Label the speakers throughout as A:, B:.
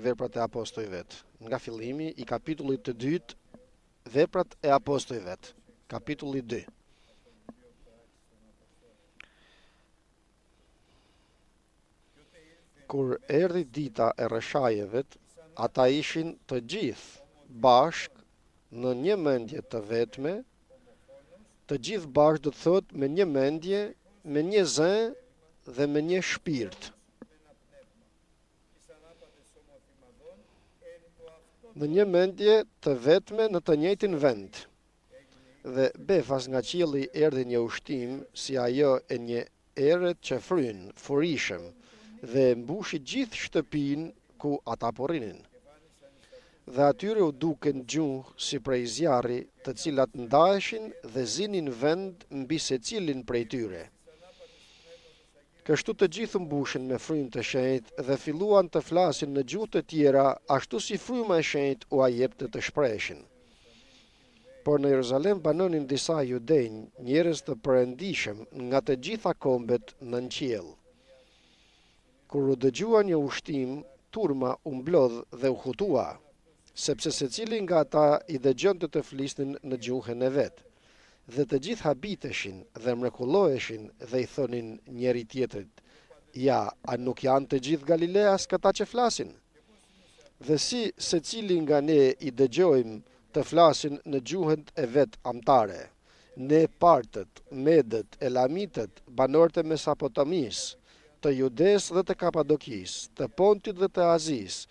A: Veprat e apostujve. Nga fillimi i kapitullit të dytë, Veprat e apostujve, kapitulli 2. Kur erdhi dita e rreshajeve, ata ishin të gjithë bashk në një mendje të vetme, të gjithë bashk do të thotë me një mendje, me një zë dhe me një shpirt. Në një mendje të vetme në të njëjtin vend. Dhe befas nga qielli erdhi një ushtim si ajo e një ere që fryn, furishëm, dhe mbushi gjithë shtëpinë ku ata po rrinin. Dhe atyre u duken gjuhë si prej zjarri, të cilat ndaheshin dhe zinin vend mbi secilin prej tyre. Kështu të gjithë mbushin me frymë të shenjtë dhe filluan të flasin në gjuhë të tjera, ashtu si fryma e shenjtë u ajepte të shprehin. Por në Jeruzalem banonin disa judenj, njerëz të përëndishëm nga të gjitha kombet nën qiell. Kur u dëgjua një ushtim, turma u mblodh dhe u hutua, sepse secili nga ata i dëgjonte të flisnin në gjuhën e vet. Dhe të gjithë habiteshin dhe mrekulloheshin dhe i thonin njeri tjetrit: ja, a nuk janë të gjithë Galileas këta që flasin? Dhe si secili nga ne i dëgjojmë të flasin në gjuhën e vet amtare, ne partët, medët, elamitët, banorët e Mesopotamis, të Judes dhe të Kapadokis, të Pontit dhe të Azis,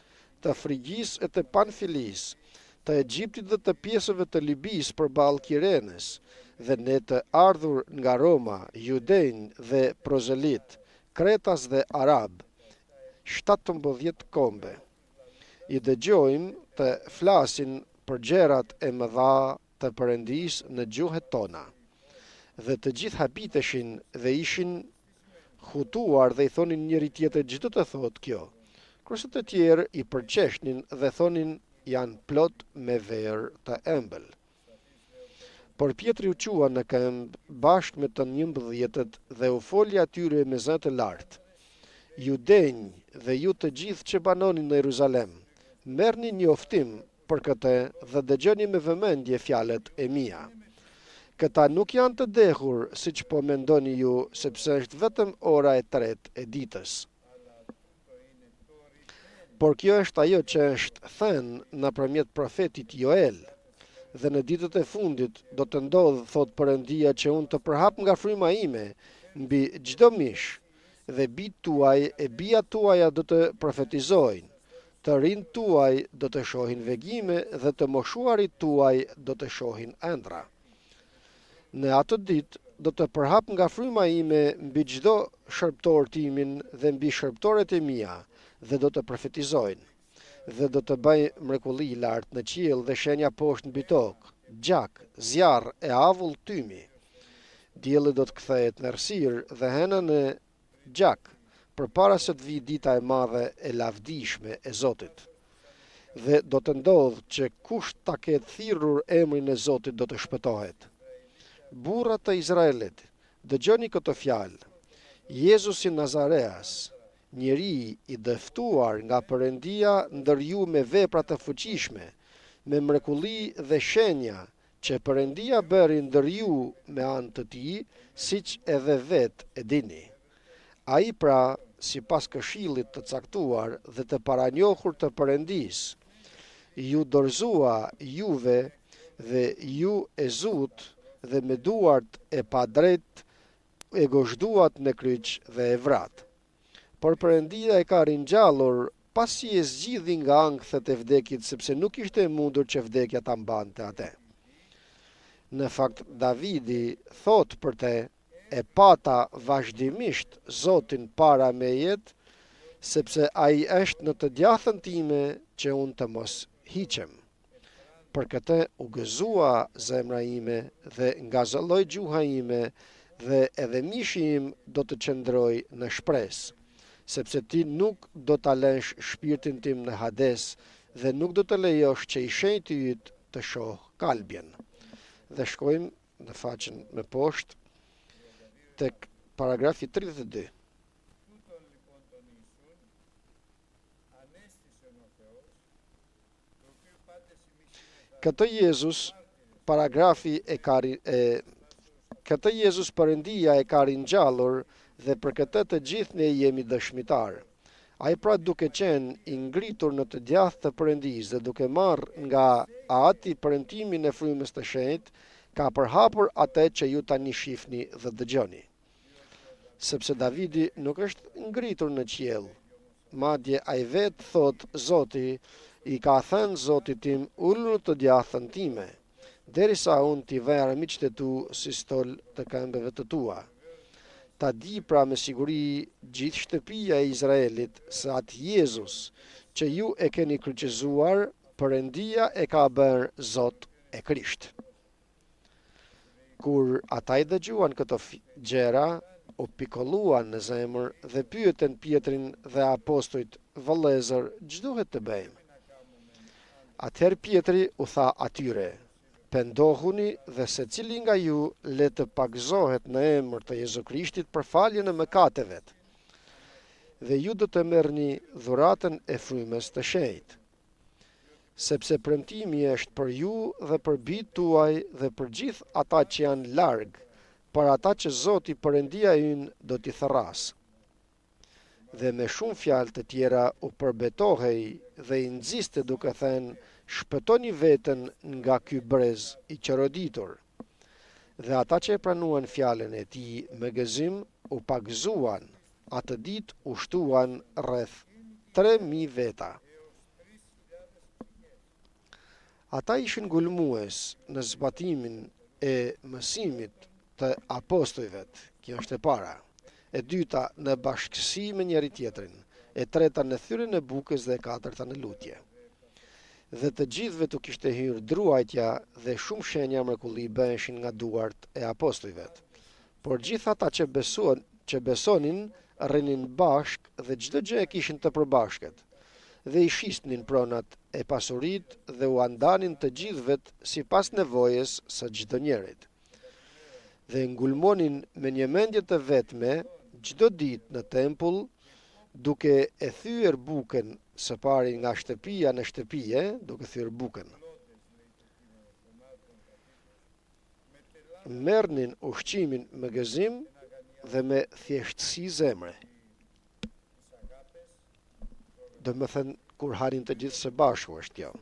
A: të Frigjis e të Panfilis, të Egjiptit dhe të pjesëve të Libis përballë Kirenës, dhe ne të ardhur nga Roma, judenj dhe prozelit, kretas dhe arab, 17 kombe. I dëgjojmë të flasin për gjërat e mëdha të Perëndis në gjuhët tona. Dhe të gjithë habiteshin dhe ishin hutuar dhe i thonin njëri tjetër çdo të thotë kjo. Kurse të tjerë i përqeshnin dhe thonin janë plot me verë të ëmbël. Por Pietri u qua në këmbë bashkë me të 11 dhe u foli atyre me zë të lartë: Judenj dhe ju të gjithë që banonin në Jeruzalem, merrni njoftim për këtë dhe dëgjoni me vëmendje fjalët e mia. Këta nuk janë të dehur siç po mendoni ju, sepse është vetëm ora e 3 e ditës. Por kjo është ajo që është thënë nëpërmjet profetit Joel. Dhe në ditët e fundit do të ndodhë, thot Perëndia, që unë të përhap nga fryma ime mbi çdo mish, dhe bijtë tuaj e bijat tuaja do të profetizojnë, të rinjt tuaj do të shohin vegime dhe të moshuarit tuaj do të shohin ëndra. Në atë ditë do të përhap nga fryma ime mbi çdo shërbëtor timin dhe mbi shërbëtorët e mia dhe do të profetizojnë. Dhe do të bëj mrekulli lart në qiell dhe shenja poshtë mbi tokë, gjak, zjarr e avull tymi. Dielli do të kthehet në errësirë dhe hëna në gjak, përpara se të vijë dita e madhe e lavdishme e Zotit. Dhe do të ndodhë që kush ta ketë thirrur emrin e Zotit do të shpëtohet. Burrat të Izraelit, dëgjoni këtë fjalë: Jezusi Nazareas, njeri i dëftuar nga Perëndia ndër ju me vepra të fuqishme, me mrekulli dhe shenja që Perëndia bëri ndër ju me anë të tij, siç edhe vetë e dini. Ai pra, sipas këshillit të caktuar dhe të paranjohur të Perëndis, ju dorëzua juve dhe ju e zut dhe me duart e padrejt e gozhduat në kryq dhe e vrat. Por Perëndia e ka ringjallur pasi e zgjidhi nga ankthët e vdekjet, sepse nuk ishte e mundur që vdekja ta mbante atë. Në fakt, Davidi thot për te: e pata vazhdimisht Zotin para meje, sepse ai është në të djathën time që unë të mos hiqem. Për këtë u gëzua zemra ime dhe ngazëlloi gjuha ime dhe edhe mishi im do të qëndroj në shpresë. Sepse ti nuk do ta lësh shpirtin tim në Hades dhe nuk do të lejosh që i shenjtë yt të shoh kalbjen. Dhe shkojmë në faqen më poshtë tek paragrafi 32. Këtë Jezus, këtë Jezus Perëndia e ka ringjallur dhe për këtë të gjithë ne jemi dëshmitar. Ai pra duke qenë i ngritur në të djathtë të Perëndisë dhe duke marrë nga ati premtimin e frymës të shenjtë, ka përhapur atë që ju tani shihni dhe dëgjoni. Sepse Davidi nuk është ngritur në qiell, madje ai vetë thot Zoti, i ka thënë Zotit tim, ulur të djathtën time, derisa unë t'i vej armiqtë e tu si stol të këmbëve të tua. Ta di pra me siguri gjithë shtëpia e Izraelit se atë Jezus që ju e keni kryqëzuar, Perëndia e ka bërë Zot e Krisht. Kur ata i dëgjuan këto gjëra, u pikolluan në zemër dhe pyetën Pietrin dhe apostujt, vëllezër, ç'duhet të bëjmë? Atëherë Pietri u tha atyre, pendohuni dhe secili nga ju le të pagëzohet në emër të Jezu Krishtit për faljen e mëkateve, dhe ju do të merrni dhuratën e frymës të shenjtë. Sepse premtimi është për ju dhe për bijtë tuaj dhe për gjithë ata që janë larg, për ata që Zoti Perëndia ynë do t'i therras. Dhe me shumë fjalë të tjera u përbetohej dhe i nxiste duke thënë, shpëtoni veten nga ky brez i qëroditur. Dhe ata që e pranuan fjalën e tij me gëzim u pagëzuan, atë ditë u shtuan rreth 3.000 veta. Ata ishin ngulmues në zbatimin e mësimit të apostujve. Kjo është e para. E dyta në bashkësi me njëri tjetrin. E treta në thyrjen e bukës dhe e katërta në lutje. Dhe të gjithëve tu kishte hyrë druajtja dhe shumë shenja mrekulli bëheshin nga duart e apostujve. Por gjithë ata që besonin rrinin bashk dhe çdo gjë e kishin të përbashkët. Dhe i shisnin pronat e pasurit dhe u andanin të gjithëvet sipas nevojës së çdo njerit. Dhe ngulmonin me një mendje të vetme çdo ditë në tempull, duke e thyer bukën së pari nga shtëpia në shtëpie, duke thyer bukën. Merrnin ushqimin me gëzim dhe me thjeshtësi zemre. Do më thënë, kur hanin të gjithë së bashku është kjo.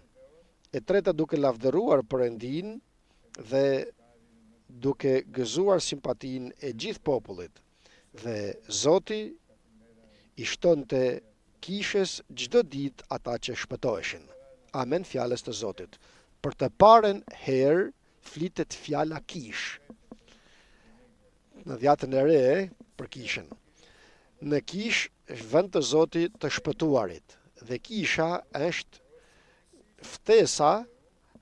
A: E treta duke lavdëruar Perëndin dhe duke gëzuar simpatin e gjithë popullit. Dhe Zoti i shtonte kishes çdo ditë ata që shpëtoheshin. Amen fjalës të Zotit. Për të parën herë flitet fjala kish. Në Dhjatën e Re për kishën. Në kish është vend të Zotit të shpëtuarit, dhe kisha është ftesa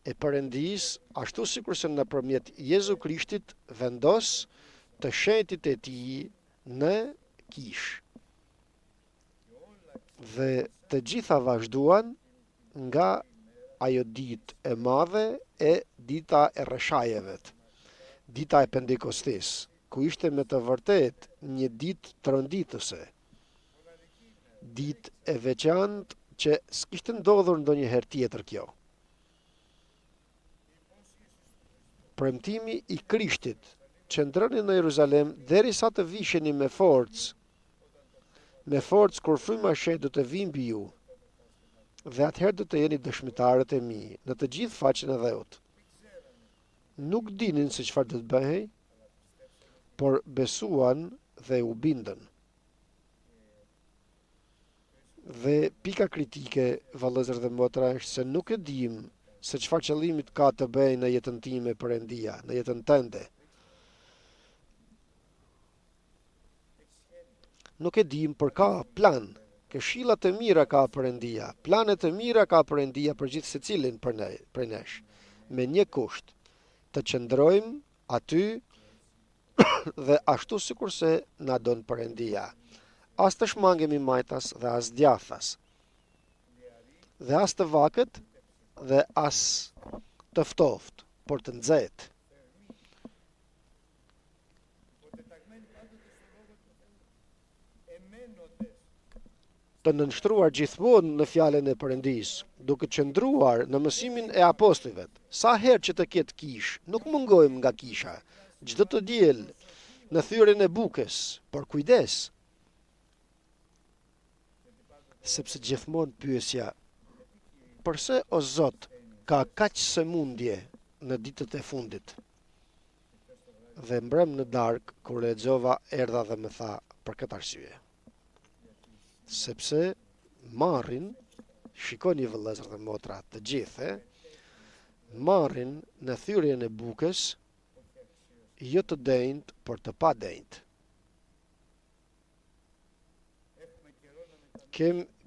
A: e Perëndis, ashtu sikurse nëpërmjet Jezu Krishtit vendos të shenjtit e tij në kish. Dhe të gjitha vazhduan nga ajo ditë e madhe e dita e rreshajeve, dita e Pentekostis, ku ishte me të vërtet një ditë tronditëse, ditë e veçantë që s'kishte ndodhur ndonjëherë tjetër kjo. Premtimi i Krishtit qëndroni në Jeruzalem derisa të visheni me forcë kur fryma e shenjtë do të vijë mbi ju, dhe atëherë do të jeni dëshmitarët e mi në të gjithë faqen e dheut. Nuk dinin se çfarë do të bëhej, por besuan dhe u bindën. Dhe pika kritike, vëllezër dhe motra, është se nuk e dim se çfarë qëllimit ka të bëjë në jetën time Perëndia, në jetën tënde. Nuk e dim, por ka plan. Këshilla të mira ka Perëndia, plane të mira ka Perëndia për gjithë secilin për nesh, me një kusht: të qëndrojmë aty dhe ashtu sikurse na don Perëndia. As të shmangemi majtas dhe as djathtas, dhe as të vakët dhe as të ftoft, por të nxehtë. të nënshtruar gjithmonë në fjalën e Perëndisë, duke qëndruar në mësimin e apostujve. Sa herë që të ketë kish, nuk mungojmë nga kisha. Çdo të diel në thyrjen e bukës, por kujdes, sepse gjithmonë pyesja, përse o Zot ka kaq sëmundje në ditët e fundit? Dhe mbrëm në darkë, kur lexova, erdha dhe më tha për këtë arsye. Sepse marrin, shikoni vëllezër dhe motra të gjithë, marrin në thyrjen e bukës, jo të denjtë, por të pa denjtë.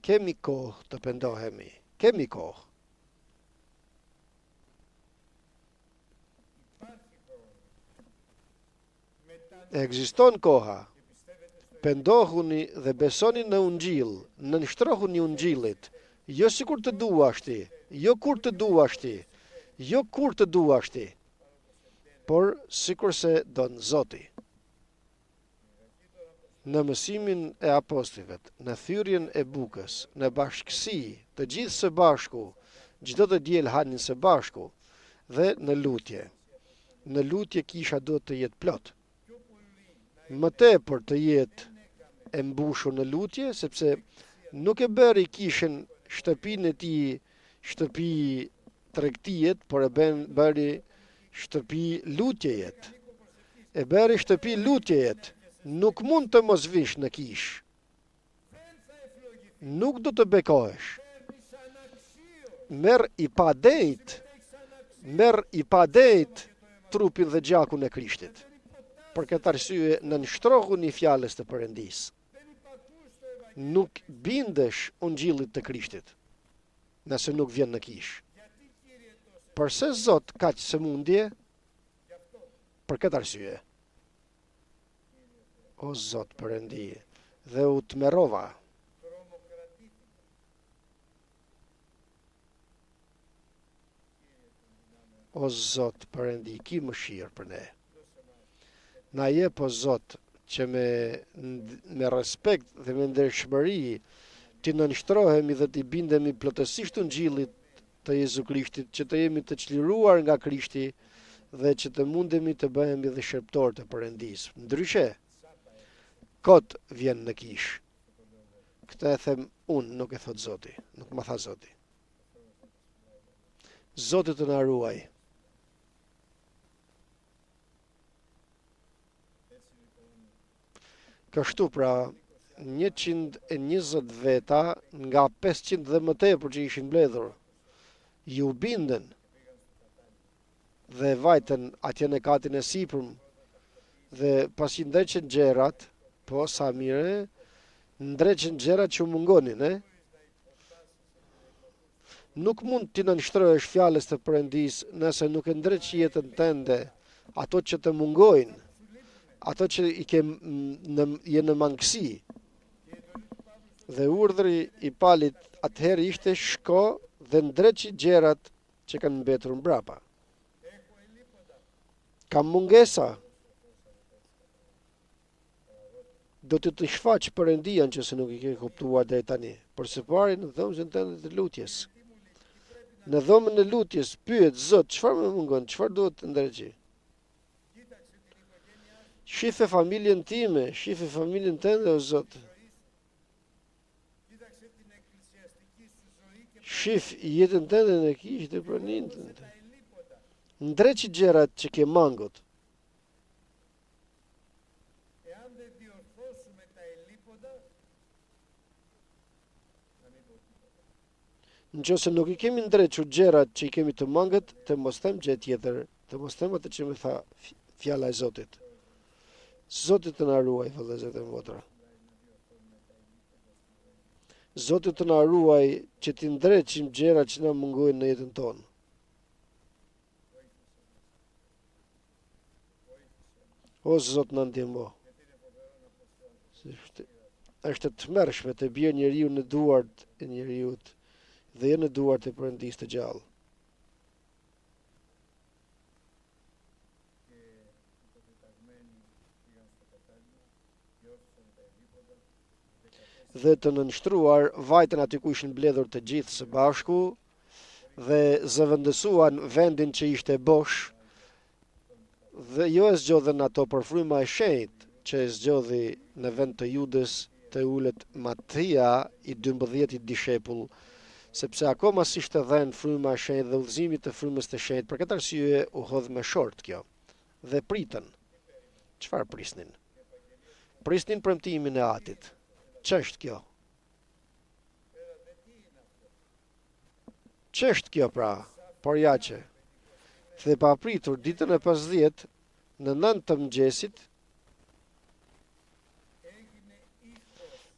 A: Kemi kohë të pendohemi, kemi kohë. Ekziston koha. Pendohuni dhe besoni në Ungjil, nënshtrohuni Ungjillit, jo sikur të duashti, jo kur të duashti, jo kur të duashti, por sikur se don Zoti. Në mësimin e apostujve, në thyrjen e bukës, në bashkësi, të gjithë së bashku, çdo të diel hanin së bashku, dhe në lutje. Në lutje kisha duhet të jetë plot. Më tepër të jetë e mbushur në lutje, sepse nuk e bëri kishën shtëpinë e tij shtëpi tregtijet, por e bëri shtëpi lutjejet. E bëri shtëpi lutjejet. Nuk mund të mos vish në kish. Nuk do të bekohesh. Merr i pa denjt trupin dhe gjakun e Krishtit. Për këtë arsye nënshtrohuni fjalës të Perëndisë. Nuk bindesh Ungjillit të Krishtit, nëse nuk vjen në kish. Përse Zot kaq sëmundje? Për këtë arsye. O Zot Perëndi, dhe u tmerrova. O Zot Perëndi, ki mëshirë për ne. Na jep o Zot që me respekt dhe me ndershmëri të nënshtrohemi dhe të bindemi plotësisht Ungjillit të Jezu Krishtit, që të jemi të çliruar nga Krishti dhe që të mundemi të bëhemi dhe shërptor të Perëndisë. Ndryshe, kot vjen në kish. Këtë e them unë, nuk e thot Zoti, nuk ma tha Zoti. Zoti të na ruaj. Kështu pra, 120 veta nga 500 dhe më tepër që ishin mbledhur, ju bindën dhe vajten atje në katin e sipërm, dhe pasi ndreqen gjerat, po sa mire, ndreqen gjerat që mungonin, Nuk mund t'i nënshtrohesh fjalës të Perëndisë nëse nuk e ndreq jetën tënde, ato që të mungojnë, ato që je në mangësi. Dhe urdhri i Palit atëherë ishte shko dhe ndreqi gjerat që kanë mbetur mbrapa. Kam mungesa. Do të shfaq Perëndian që se nuk i ke kuptuar deri tani. Por së pari në dhomën tënde të lutjes. Në dhomën e lutjes pyet Zot, çfarë më mungon, çfarë duhet të ndreqi? Shife familjen time, shife familjen tënde o Zot. Shif jetën tënde në kish dhe praninë tënde. Ndreqi gjerat që ke mangut. Nëse nuk i kemi ndrequr gjerat që i kemi të mangët, të mos them gjë tjetër, të mos them atë që më tha fjala e Zotit. Zoti të na ruaj, vëllezër dhe motra. Zoti të na ruaj që t'i ndreqim gjerat që na mungojnë në jetën tonë. O Zot na ndihmo. Është të tmerrshme të bie njeriu në duart e njeriut dhe jo në duart e Perëndisë të gjallë. dhe të nënshtruar vajtën aty ku ishin mbledhur të gjithë së bashku dhe zëvendësuan vendin që ishte bosh dhe jo e zgjodhen ato për fryma e shenjtë që e zgjodhi në vend të Judës të ulet Matia i 12 dishepull, sepse akoma s'ishte dhënë fryma e shenjtë dhe udhëzimi të frymës të shenjtë. Për këtë arsye u hodh me short kjo dhe pritën. Çfarë prisnin? Prisnin premtimin e Atit. Ç'është kjo? Ç'është kjo pra? Por ja që dhe pa pritur ditën e 50 në 9 të mëngjesit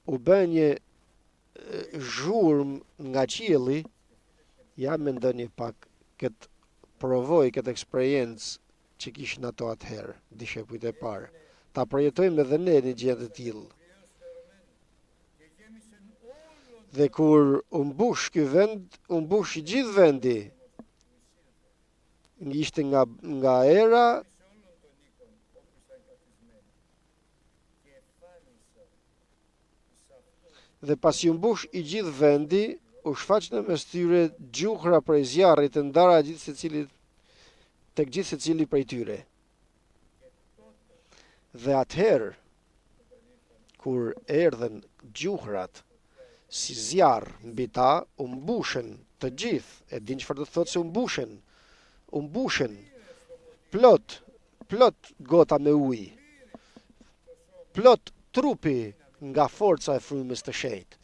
A: u bë një zhurmë nga qielli. Ja mendoni pak provoj këtë eksperiencë që kishin ato atëherë, dishepujt e parë. Ta përjetojmë edhe ne një gjë të tillë. Dhe kur u mbush ky vend, u mbush gjithë vendi. Ishte nga era dhe pasi u mbush i gjithë vendi, u shfaq në mes tyre gjuhra prej zjarrit të ndara tek gjithë secili prej tyre. Dhe atëherë, kur erdhen gjuhrat si zjarr mbi ta, u mbushen të gjithë. E din çfarë do të thotë se u mbushen plot gota me ujë, plot trupi nga forca e frymës të shenjtë.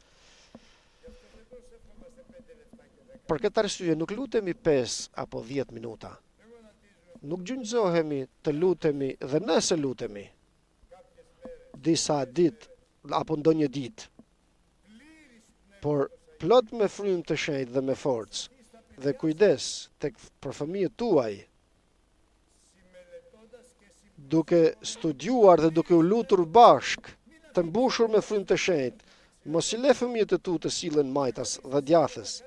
A: Për këtë arsye nuk lutemi 5 apo 10 minuta. Nuk gjunjëzohemi të lutemi dhe nëse lutemi disa ditë apo ndonjë ditë, por plot me frymë të shenjtë dhe me forcë. Dhe kujdes për fëmijët tuaj, duke studiuar dhe duke u lutur bashk, të mbushur me frymë të shenjtë, mos i le fëmijët e tu të sillen majtas dhe djathës,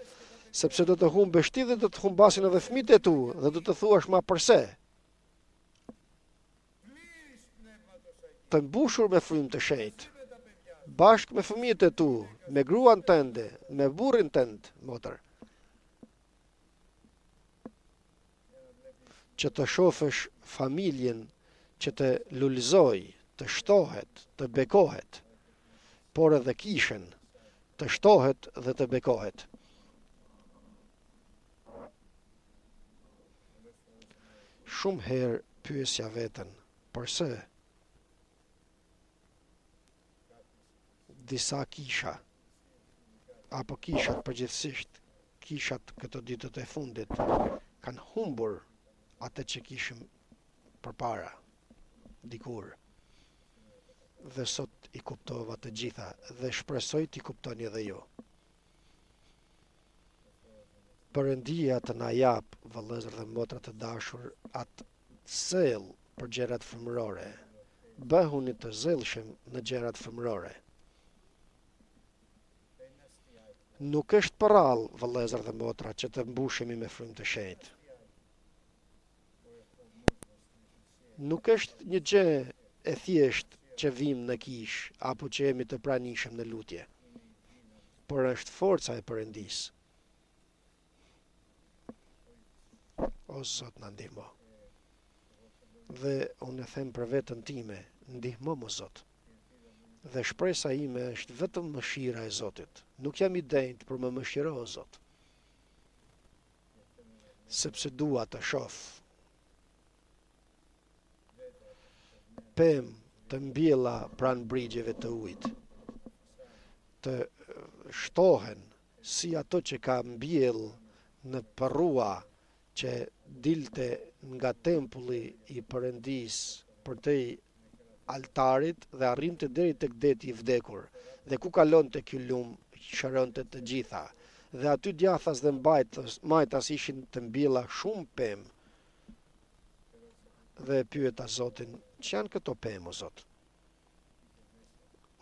A: sepse do të humbesh ti dhe do të humbasin edhe fëmijët e tu dhe do të thuash ma përse. Të mbushur me frymë të shenjtë, bashk me fëmijët e tu, me gruan tënde, me burrin tënd, motër. Që të shofësh familjen që të lulëzoj, të shtohet, të bekohet, por edhe kishën të shtohet dhe të bekohet. Shumë herë pyesja veten, përse disa kisha, apo kishat përgjithsisht, kishat këto ditët e fundit, kanë humbur atë që kishim përpara, dikur. Dhe sot i kuptova të gjitha dhe shpresoj t'i kuptoni edhe ju. Perëndia të na jap, vëllezër dhe motra të dashur, atë zell për gjërat fëmërore. Bëhuni të zellshëm në gjërat fëmërore. Nuk është përrall, vëllezër dhe motra, që të mbushemi me frymë të shenjtë. Nuk është një gjë e thjesht që vim në kish, apo që jemi të pranishëm në lutje, por është forca e Perëndisë. O Zot na ndihmo. Dhe unë e them për veten time, ndihmo më Zot. Dhe shpresa ime është vetëm mëshira e Zotit. Nuk jam i denjtë për më mëshiro o Zot. Sepse dua të shoh pemë të mbjella pranë brigjeve të ujit, të shtohen si ato që ka mbjell në përrua që dilte nga tempulli i Perëndisë përtej altarit dhe arrinte deri tek deti i vdekur, dhe ku kalonte ky lum shëronte të gjitha, dhe aty djathas dhe majtas ishin të mbjella shumë pemë. Dhe pyeta Zotin, që janë këto pemë, o Zot?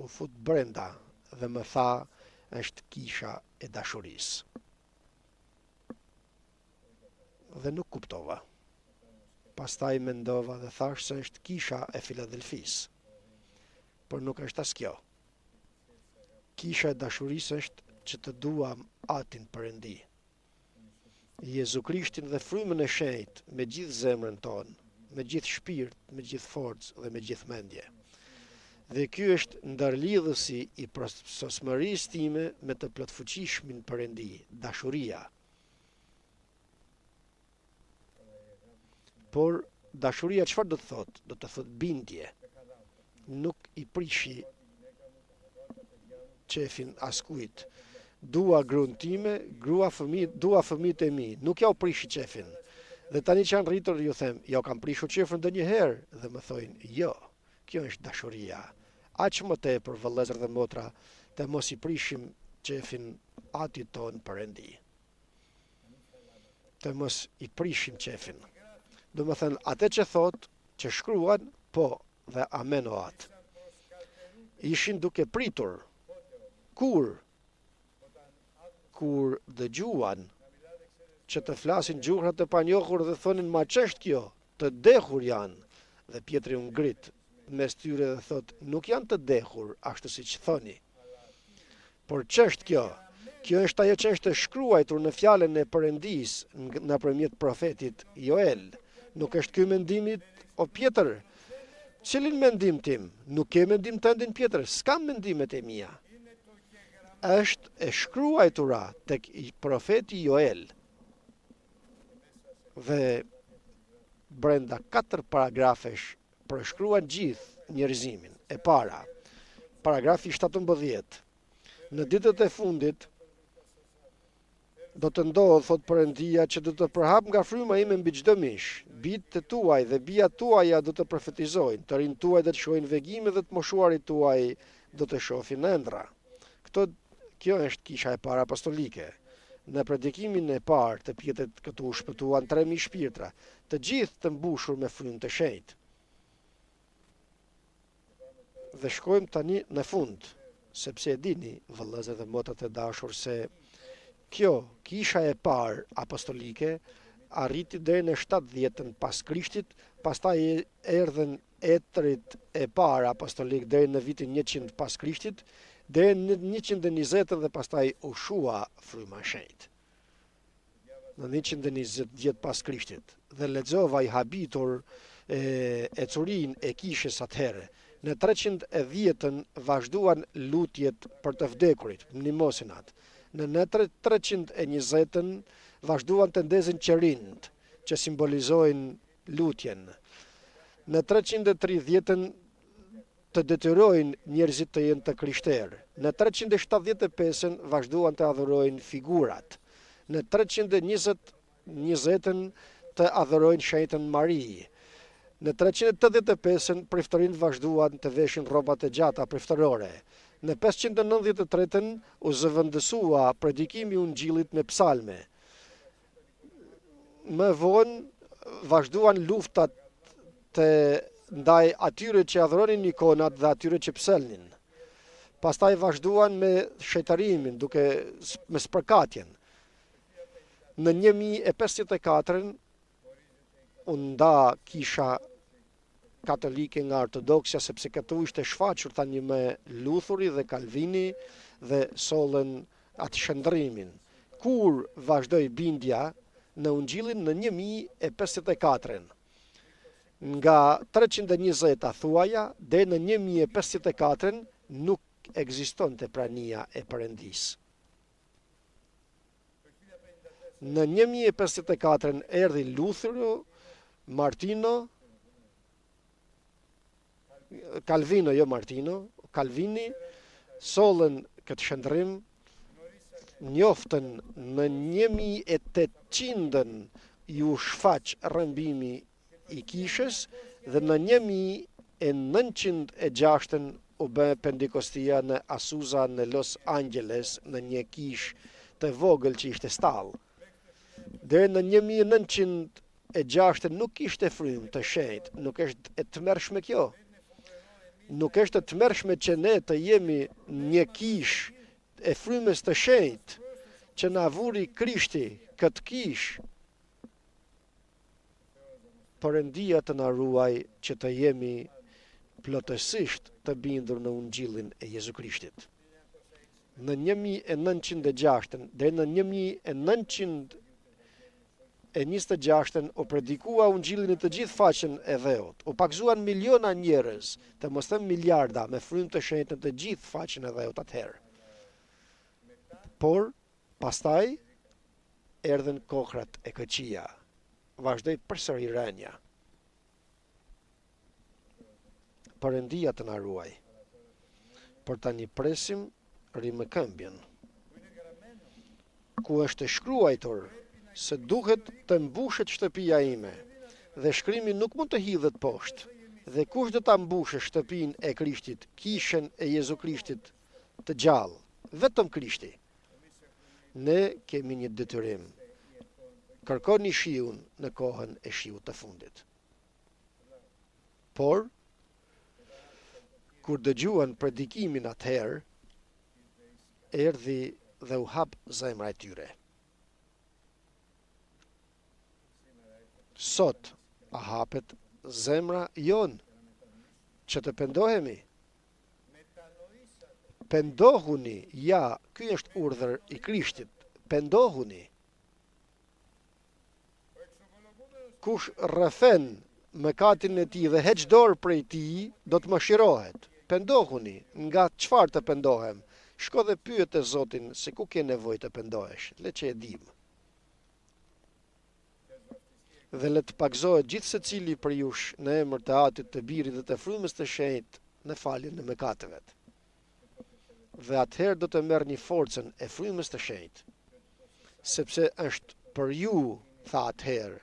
A: U fut brenda dhe më tha, është kisha e dashurisë. Dhe nuk kuptova. Pastaj mendova dhe thash se është kisha e Filadelfisë. Por nuk është as kjo. Kisha e dashurisë është që të duam atin Perëndi, Jezu Krishtin dhe frymën e shenjtë me gjithë zemrën tonë, me gjithë shpirt, me gjithë forcë dhe me gjithë mendje. Dhe ky është ndarlidhësi i sosmërisë time me të plotfuqishmin Perëndi, dashuria. Por dashuria çfarë do të thotë? Do të thotë bindje. Nuk i prishi qefin askujt. Dua gruan time, dua fëmijët e mi, nuk ja u prishi qefin. Dhe tani që janë rritur, ju them, ja u kam prishur qefin ndonjëherë, dhe më thojnë, jo, kjo është dashuria. Aq më tepër vëllezër dhe motra, të mos i prishim qefin atit ton Perëndi. Të mos i prishim qefin. Do më thënë, atë që thot, që shkruan, po, dhe amen o atë. Ishin duke pritur. Kur dëgjuan që të flasin gjuhrat e panjohur dhe thonin ma ç'është kjo, të dehur janë. Dhe Pietri u ngrit mes tyre dhe thot, nuk janë të dehur, ashtu siç thoni. Por ç'është kjo? Kjo është ajo që është shkruar në fjalën e Perëndis nëpërmjet profetit Joel. Nuk është ky mendimi o Pjetër? Cilin mendim tim? Nuk ke mendim tëndin Pjetër, s'kam mendimet e mia. Është e shkruajtura tek profeti Joel. Dhe brenda 4 paragrafesh përshkruan gjithë njerëzimin. E para, paragrafi 17. Në ditët e fundit do të ndodhë, thot Perëndia, që do të përhap nga fryma ime mbi çdo mish. Bijtë tuaj dhe bijat tuaja do të profetizojnë, të rinj tuaj do të shohin vegime dhe të moshuarit tuaj do të shohin ëndra. Kjo është kisha e parë apostolike. Në predikimin e parë të Pjetrit këtu shpëtuan 3.000 shpirtra, të gjithë të mbushur me frymë të shenjtë. Dhe shkojmë tani në fund, sepse e dini, vëllezër dhe motrat e dashur, se kjo kisha e parë apostolike arriti deri në 70-ën pas Krishtit, pastaj erdhën etrit e parë apostolik deri në vitin 100 pas Krishtit, deri në 120 dhe pastaj u shua fryma e shenjtë. Në 120 vjet pas Krishtit. Dhe lexova i habitur e curin e kishës atëherë. Në 310-ën vazhduan lutjet për të vdekurit, mnimosinat. Në 320-ën vazhduan të ndezin qerind, që simbolizojnë lutjen. Në 330-ën të detyrojnë njerëzit të jenë të krishterë. Në 375-ën vazhduan të adhurojnë figurat. Në 320-ën të adhurojnë shenjtën Mari. Në 385-ën priftërinë vazhduan të veshin rrobat e gjata priftërore. Në 593-ën u zëvendësua predikimi i Ungjillit me psalme. Më vonë vazhduan luftat të ndaj atyre që adhuronin ikonat dhe atyre që pselnin. Pastaj vazhduan me shejtarimin, me spërkatjen. Në 1054 u nda kisha katolike nga ortodoksja, sepse këtu ishte shfaqur tani me Luthuri dhe Calvini dhe sollën atë shndrimin. Kur vazhdoi bindja në Ungjillin në 1054. Nga 320 thuaja deri në 1054 nuk ekzistonte prania e Perëndis. Në 1054 erdhi Lutheri, Martino, Calvini, sollën këtë shndrim, njoftën në 1800-ën ju shfaq rrëmbimi i kishës dhe në 1906 u bë Pendikostia në Azusa në Los Angeles në një kishë të vogël që ishte stallë. Deri në 1906 nuk ishte frymë të shenjtë, nuk është e tmerrshme kjo. Nuk është e tmerrshme që ne të jemi një kishë e frymës të shenjtë që na vuri Krishti këtë kishë. Perëndia të na ruaj që të jemi plotësisht të bindur në Ungjillin e Jezu Krishtit. në 1906 deri në 1926 u predikua ungjilli në të gjithë faqen e dheut. U pakzuan miliona njerëz, të mos them miliarda, me frymë të shenjtë në të gjithë faqen e dheut atëherë. Por pastaj erdhen kohrat e këqija. Vazhdoi përsëri rënja. Perëndia të na ruaj. Por tani presim rimëkëmbjen, ku është shkruajtur se duhet të mbushet shtëpia ime, dhe shkrimi nuk mund të hidhet poshtë. Dhe kush do ta mbushë shtëpinë e Krishtit, kishën e Jezu Krishtit të gjallë, vetëm Krishti. Ne kemi një detyrim. Kërkoni shiun në kohën e shiut të fundit. Por kur dëgjuan predikimin atëherë, erdhi dhe u hap zemra e tyre. Sot a hapet zemra jon që të pendohemi? Pendohuni, ja, ky është urdhër i Krishtit. Pendohuni. Kush rrëfen mëkatin e tij dhe heq dorë prej tij, do të mëshirohet. Pendohuni, nga çfarë të pendohem? Shko dhe pyet e Zotin se ku ke nevojë të pendohesh, le që e dim. Dhe le të pagzohet gjithë secili për jush në emër të Atit, të Birit dhe të Frymës të Shenjtë në faljen e mëkateve. Dhe atëherë do të merrni forcën e Frymës të Shenjtë, sepse është për ju, tha atëherë,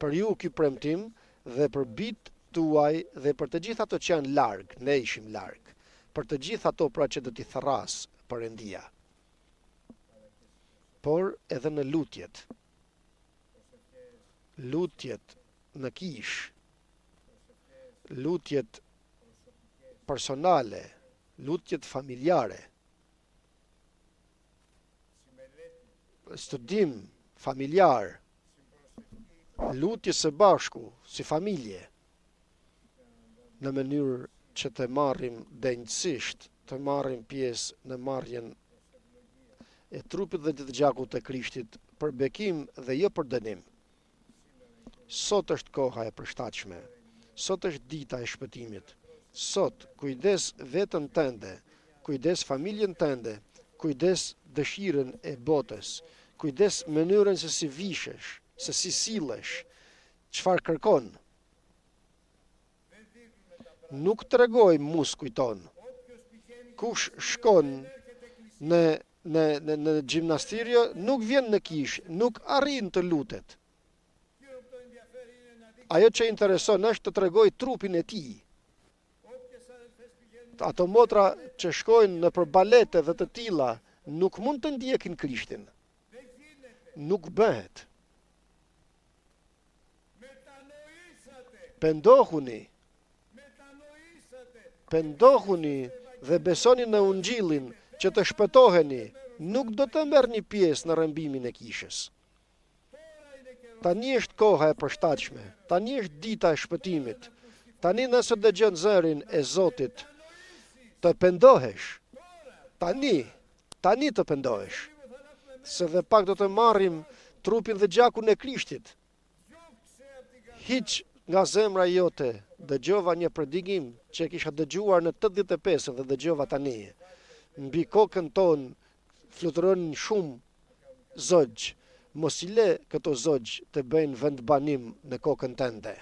A: për ju ky premtim dhe për bitë tuaj dhe për të gjithë ato që janë larg, ne ishim larg, për të gjithë ato pra që do t'i tharras Perëndia. Por edhe në lutjet në kish, lutjet personale, lutjet familjare, studim familjar, lutje së bashku si familje, në mënyrë që të marrim denjësisht, të marrim pjesë në marrjen e trupit dhe të gjakut të Krishtit për bekim dhe jo për dënim. Sot është koha e përshtatshme. Sot është dita e shpëtimit. Sot kujdes veten tënde, kujdes familjen tënde, kujdes dëshirën e botës, kujdes mënyrën se si vishesh, se si sillesh, çfarë kërkon. Nuk tregoj muskujt ton. Kush shkon në gjimnastirio, nuk vjen në kish, nuk arrin të lutet. Ajo që intereson është të tregoj trupin e tij. Ato motra që shkojnë në për balete dhe të tilla nuk mund të ndjekin Krishtin. Nuk bëhet. Pendohuni dhe besoni në ungjillin që të shpëtoheni, nuk do të merrni pjesë në rrëmbimin e kishës. Tani është koha e përshtatshme, tani është dita e shpëtimit. Tani nëse dëgjon zërin e Zotit, të pendohesh. Tani të pendohesh. Se dhe pak do të marrim trupin dhe gjakun e Krishtit. Hiq nga zemra jote, dëgjova një predikim që e kisha dëgjuar në 85 dhe dëgjova tani. Mbi kokën tonë fluturonin shumë zogj. Mos i le këto zogj të bëjnë vendbanim në kokën tënde.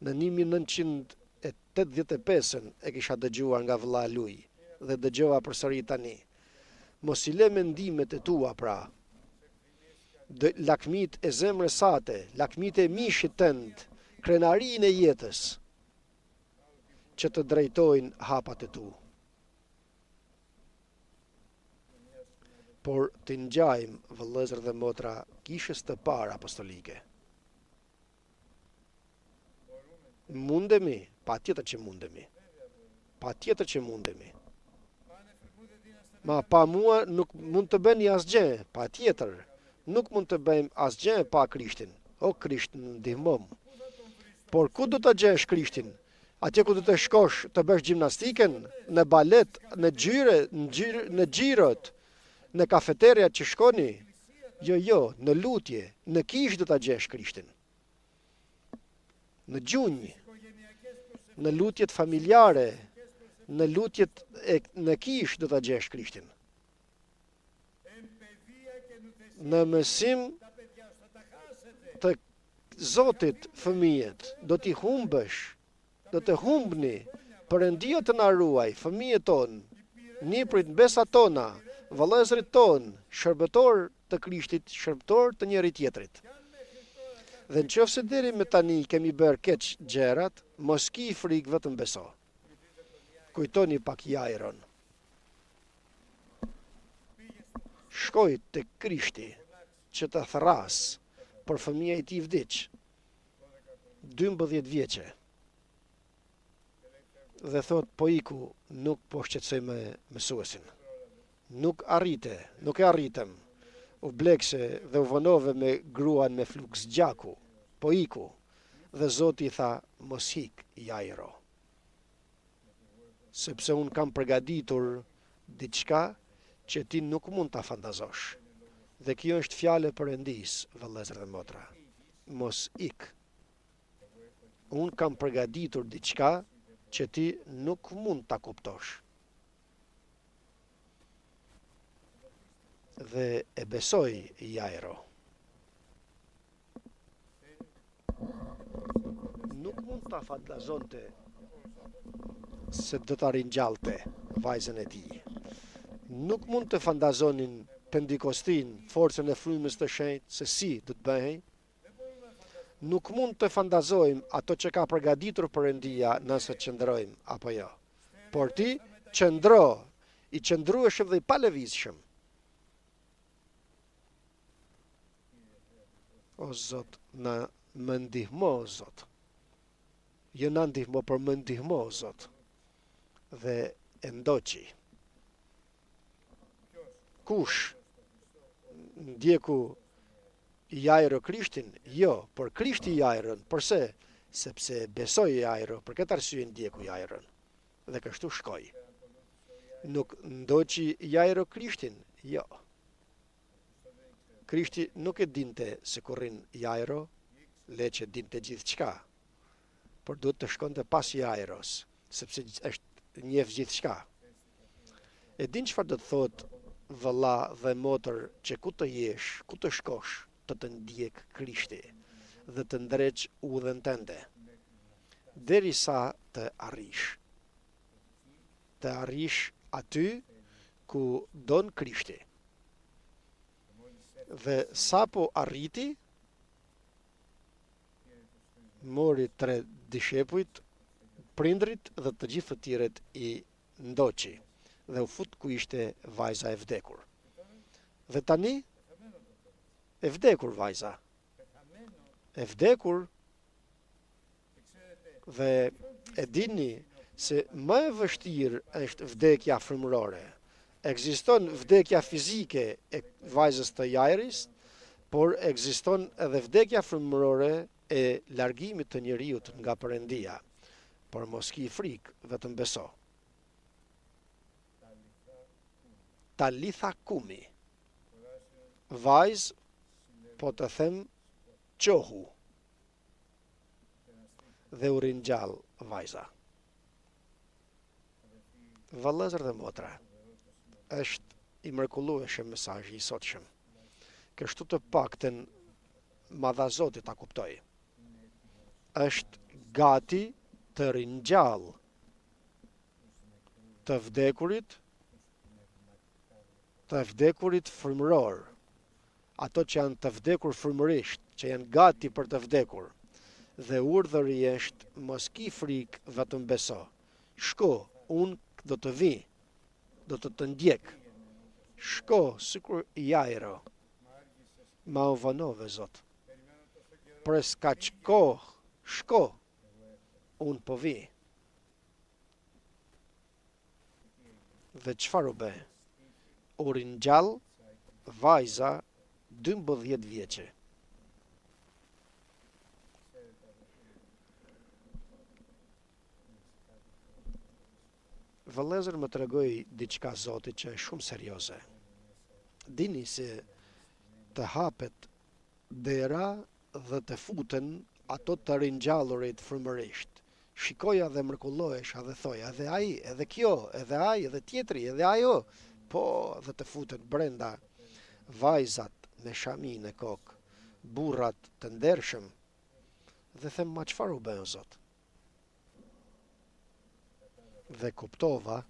A: Në 1985 e kisha dëgjuar nga vëlla Luj dhe dëgjova përsëri tani. Mos i le mendimet e tua pra. Lakmit e zemrës sate, lakmit e mishit tënd, krenarinë e jetës, që të drejtojnë hapat e tu. Por të ngjajmë, vëllezër dhe motra, kishës të parë apostolike. Mundemi, patjetër që mundemi. Ma pa mua nuk mund të bëni asgjë, patjetër. Nuk mund të bëjmë asgjë pa Krishtin. O Krisht, ndihmom. Por ku do të gjesh Krishtin? Atje ku do të shkosh të bësh gjimnastiken, në balet, në gjirot, Në kafeterja që shkoni, jo, në lutje, në kish do ta gjesh Krishtin. Në gjunjë, në lutjet familjare, në lutjet në kish do ta gjesh Krishtin. Në mësim të Zotit fëmijët, do t'i humbësh, do të humbni, Perëndia të na ruaj, fëmijët tonë, niprit besat tona, vëllezërit tonë, shërbëtor të Krishtit, shërbëtor të njëri tjetrit. Dhe nëse deri me tani kemi bërë keq gjërat, mos ki frikë, vetëm beso. Kujtoni pak Jairon. Shkoi te Krishti që të thras për fëmia i tij vdiq, 12 vjeçe. Dhe thot, po iku, nuk po shqetësoj me mësuesin. Nuk e arritëm. U blekse dhe u vonove me gruan me fluks gjaku. Po iku. Dhe Zoti tha, mos hik, Jairo. Sepse unë kam përgatitur diçka që ti nuk mund ta fantazosh. Dhe kjo është fjale e Perëndis, vëllezër dhe motra. Mos ik. Unë kam përgatitur diçka që ti nuk mund ta kuptosh. Dhe e besoi Jairo. Nuk mund ta fantazonte se do ta ringjallte vajzën e tij. Nuk mund të fantazonin Pendikostin, forcën e frymës të shenjtë, se si do të bëhej. Nuk mund të fantazojmë ato që ka përgatitur Perëndia nëse qëndrojmë apo jo. Por ti qëndro, i qëndrueshëm dhe i palëvizshëm. O Zot, më ndihmo, Zot. Jo na ndihmo, por më ndihmo, Zot. Dhe e ndoqi. Kush ndjeku Jairo Krishtin? Jo, por Krishti Jairon. Përse? Sepse besoi Jairo, për këtë arsye ndjeku Jairon. Dhe kështu shkoi. Nuk ndoqi Jairo Krishtin? Jo. Krishti nuk e dinte se ku rrin Jairo, le që dinte gjithçka. Por duhet të shkonte pas Jairos, sepse është njeh gjithçka. E din çfarë do të thotë vëlla dhe motër që ku të jesh, ku të shkosh, të ndjek Krishti dhe të ndreq udhën tënde, derisa të arrish. Të arrish aty ku don Krishti. Dhe sapo arriti, mori 3 dishepujt, prindrit dhe të gjithë të tjerët i ndoqi dhe u fut ku ishte vajza e vdekur. Dhe tani e vdekur vajza. E vdekur dhe e dini se më e vështirë është vdekja frymërore. Ekziston vdekja fizike e vajzës të Jairis, por ekziston edhe vdekja frymërore e largimit të njeriut nga Perëndia. Por mos ki frikë, vetëm beso. Talitha kumi. Vajz, po të them, qohu. Dhe u ringjall vajza. Vëllezër dhe motra, është i mrekullueshëm mesazhi i sotshëm. Kështu të paktën madha Zoti ta kuptoj. Është gati të ringjall të vdekurit frymëror, ato që janë të vdekur frymërisht, që janë gati për të vdekur. Dhe urdhëri është mos ki frikë, vetëm beso. Shko, unë do të vi, do të ndjek. Shko, sikur Jairo. Ma u vonove, Zot. Pres kaq kohë, shko, unë po vi. Dhe çfarë u bë? U ringjall vajza 12 vjeçe. Vëllezër, më tregoi diçka Zoti që është shumë serioze. Dini se të hapet dera dhe të futen ato të rinjallërit frymërisht. Shikoja dhe mrekullohesha dhe thoja, edhe ai, edhe kjo, edhe ai, edhe tjetri, edhe ajo. Po, dhe të futen brenda vajzat me shami në kokë, burrat të ndershëm, dhe them ma çfarë u bën o Zot? Dhe kuptova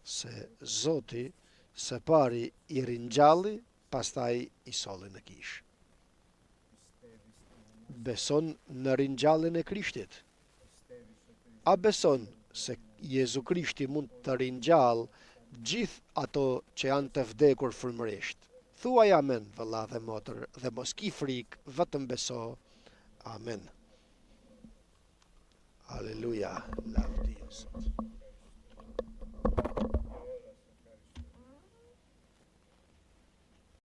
A: se Zoti së pari i ringjalli, pastaj i solli në kishë. Beson në ringjalljen e Krishtit? A beson se Jezu Krishti mund të ringjall gjithë ato që janë të vdekur frymërisht? Thuaj amen, vëlla dhe motër, dhe mos ki frikë, vetëm beso. Amen. Aleluja, lavdi o Zot.